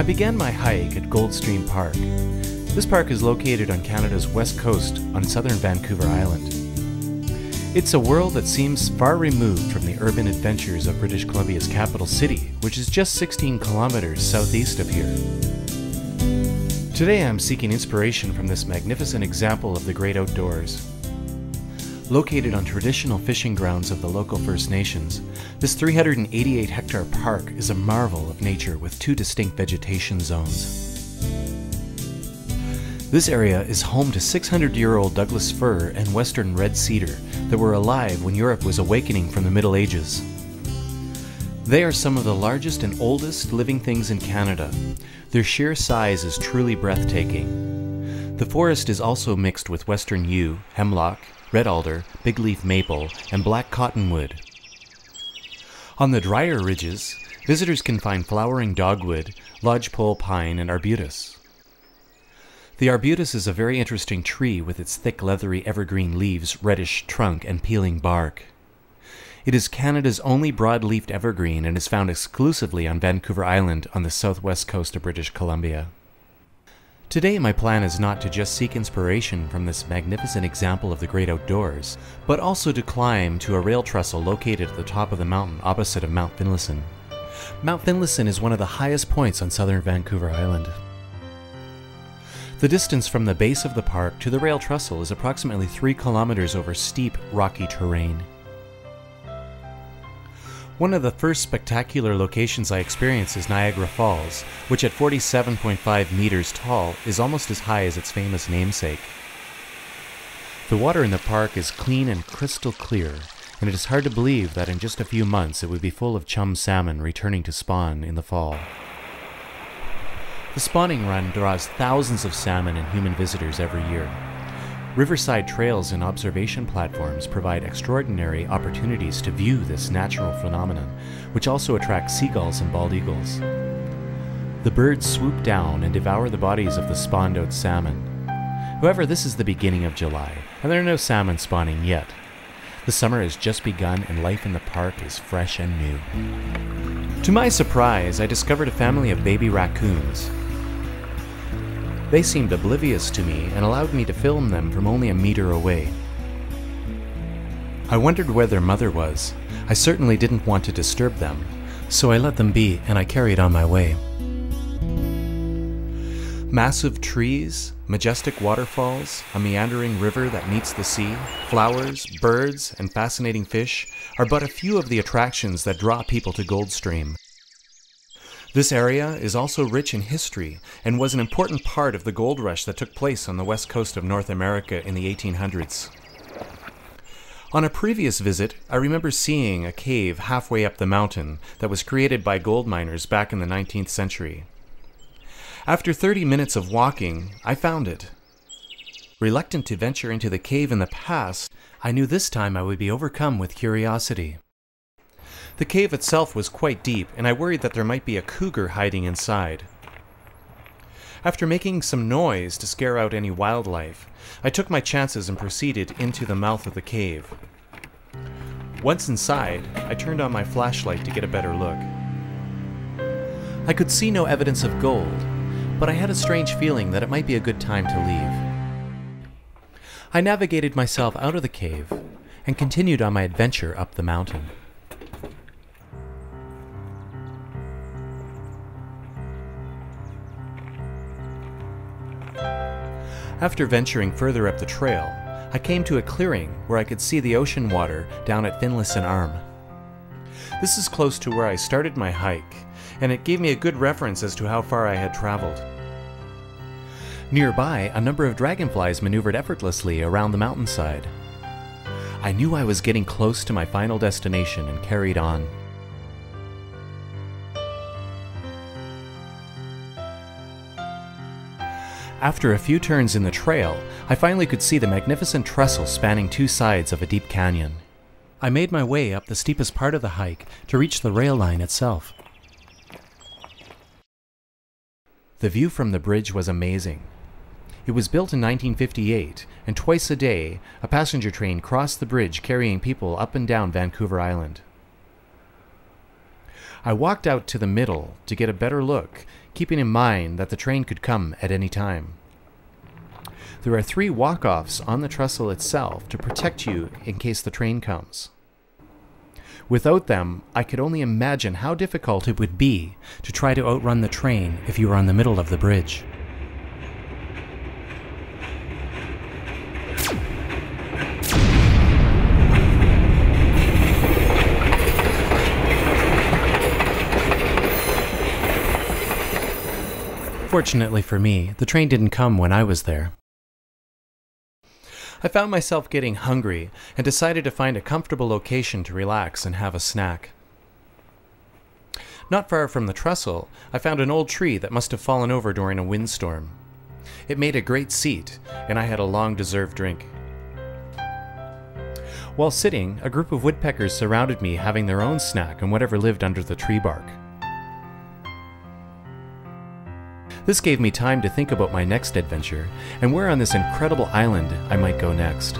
I began my hike at Goldstream Park. This park is located on Canada's west coast on southern Vancouver Island. It's a world that seems far removed from the urban adventures of British Columbia's capital city, which is just 16 kilometers southeast of here. Today I'm seeking inspiration from this magnificent example of the great outdoors. Located on traditional fishing grounds of the local First Nations, this 388-hectare park is a marvel of nature with two distinct vegetation zones. This area is home to 600-year-old Douglas fir and western red cedar that were alive when Europe was awakening from the Middle Ages. They are some of the largest and oldest living things in Canada. Their sheer size is truly breathtaking. The forest is also mixed with western yew, hemlock, red alder, big leaf maple, and black cottonwood. On the drier ridges, visitors can find flowering dogwood, lodgepole pine, and arbutus. The arbutus is a very interesting tree with its thick leathery evergreen leaves, reddish trunk, and peeling bark. It is Canada's only broad-leafed evergreen and is found exclusively on Vancouver Island on the southwest coast of British Columbia. Today my plan is not to just seek inspiration from this magnificent example of the great outdoors, but also to climb to a rail trestle located at the top of the mountain opposite of Mount Finlayson. Mount Finlayson is one of the highest points on southern Vancouver Island. The distance from the base of the park to the rail trestle is approximately 3 kilometers over steep, rocky terrain. One of the first spectacular locations I experienced is Niagara Falls, which at 47.5 meters tall is almost as high as its famous namesake. The water in the park is clean and crystal clear, and it is hard to believe that in just a few months it would be full of chum salmon returning to spawn in the fall. The spawning run draws thousands of salmon and human visitors every year. Riverside trails and observation platforms provide extraordinary opportunities to view this natural phenomenon, which also attracts seagulls and bald eagles. The birds swoop down and devour the bodies of the spawned-out salmon. However, this is the beginning of July, and there are no salmon spawning yet. The summer has just begun and life in the park is fresh and new. To my surprise, I discovered a family of baby raccoons. They seemed oblivious to me and allowed me to film them from only a meter away. I wondered where their mother was. I certainly didn't want to disturb them, so I let them be and I carried on my way. Massive trees, majestic waterfalls, a meandering river that meets the sea, flowers, birds, and fascinating fish are but a few of the attractions that draw people to Goldstream. This area is also rich in history and was an important part of the gold rush that took place on the west coast of North America in the 1800s. On a previous visit, I remember seeing a cave halfway up the mountain that was created by gold miners back in the 19th century. After 30 minutes of walking, I found it. Reluctant to venture into the cave in the past, I knew this time I would be overcome with curiosity. The cave itself was quite deep, and I worried that there might be a cougar hiding inside. After making some noise to scare out any wildlife, I took my chances and proceeded into the mouth of the cave. Once inside, I turned on my flashlight to get a better look. I could see no evidence of gold, but I had a strange feeling that it might be a good time to leave. I navigated myself out of the cave and continued on my adventure up the mountain. After venturing further up the trail, I came to a clearing where I could see the ocean water down at Finlayson Arm. This is close to where I started my hike, and it gave me a good reference as to how far I had traveled. Nearby, a number of dragonflies maneuvered effortlessly around the mountainside. I knew I was getting close to my final destination and carried on. After a few turns in the trail, I finally could see the magnificent trestle spanning two sides of a deep canyon. I made my way up the steepest part of the hike to reach the rail line itself. The view from the bridge was amazing. It was built in 1958, and twice a day, a passenger train crossed the bridge carrying people up and down Vancouver Island. I walked out to the middle to get a better look, keeping in mind that the train could come at any time. There are 3 walk-offs on the trestle itself to protect you in case the train comes. Without them, I could only imagine how difficult it would be to try to outrun the train if you were on the middle of the bridge. Fortunately for me, the train didn't come when I was there. I found myself getting hungry and decided to find a comfortable location to relax and have a snack. Not far from the trestle, I found an old tree that must have fallen over during a windstorm. It made a great seat, and I had a long-deserved drink. While sitting, a group of woodpeckers surrounded me having their own snack and whatever lived under the tree bark. This gave me time to think about my next adventure and where on this incredible island I might go next.